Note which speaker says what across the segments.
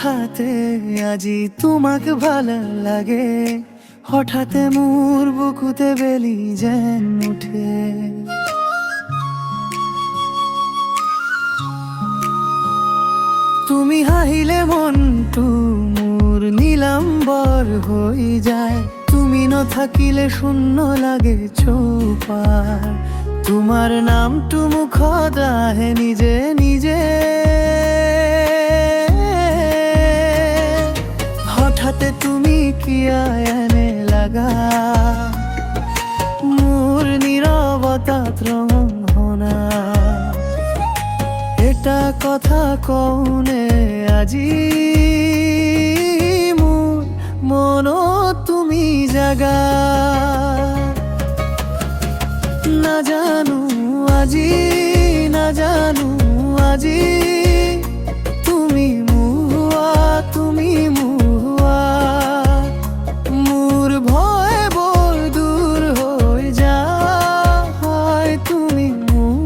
Speaker 1: হঠাতে আজি তোমাক ভালো লাগে, হঠাতে মোর বুকুতে বেলি যেন উঠে। তুমি হাহিলে মনটো মোর নীলাম্বৰ হৈ যায়, তুমি নথাকিলে শূন্য লাগে চৌপাৰ। তোমাৰ নামটো মুখত আহে নিজে নিজে, হঠাতে তুমি কিয়া এনে লাগা, মোর নীরবতাত ৰঙনা। এটা কথা কওনে আজি মোৰ মনত তুমি জাগা, নাজানো আজি, নাজানো আজি তুমি মুহুৱা, তুমি মুহুৱা। মোৰ ভয় বৰ দূৰ হৈ যায়, তুমি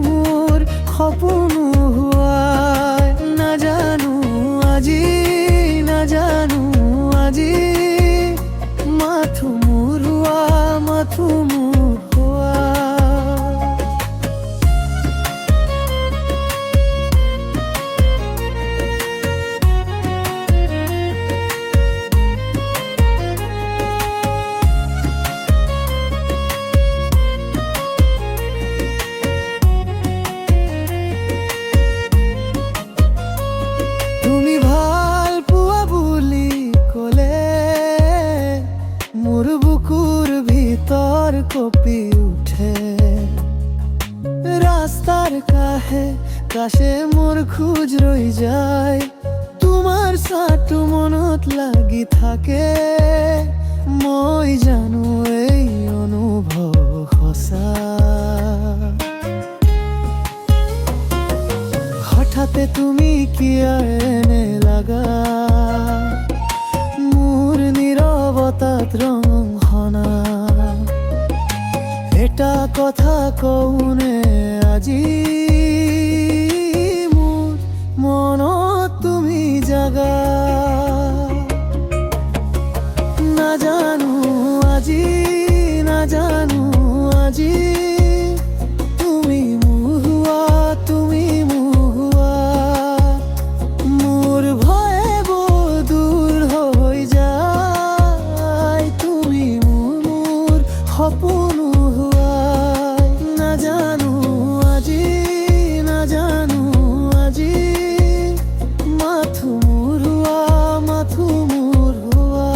Speaker 1: মোৰ সপোন হুৱাই। নাজানো আজি, নাজানো আজি মাথো মোৰ হুৱা, মাথো মোৰ হুৱা। তুমি ভাল পোৱা বুলি ক'লে মোৰ বুকুৰ ভিতৰ কঁপি উঠে। ৰাস্তাৰ কাষে কাষে মোৰ খোজ ৰৈ যায়, তোমাৰ ছাঁটো মনত লাগি থাকে। মই জানো এই অনুভৱ সঁচা, হঠাতে তুমি কিয়া এনে লাগা, মোৰ নীরবতাত ৰঙনা। এটা কথা কওনে আজি মোৰ মনত তুমি জাগা, নাজানো আজি, নাজানো আজি তুমি মুহুৱা, তুমি মুহুৱা। মোৰ ভয়ে বৰ দূৰ হৈ যায়, তুমি মোৰ সপোন হুৱাই। নাজানো আজি, নাজানো আজি মাথো মোৰ হুৱা, মাথো মোৰ হুৱা।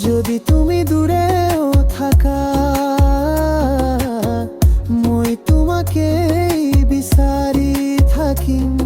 Speaker 1: যদি তুমি দূরেও থাকা, মই তোমাকেই বিচাৰি থাকিম।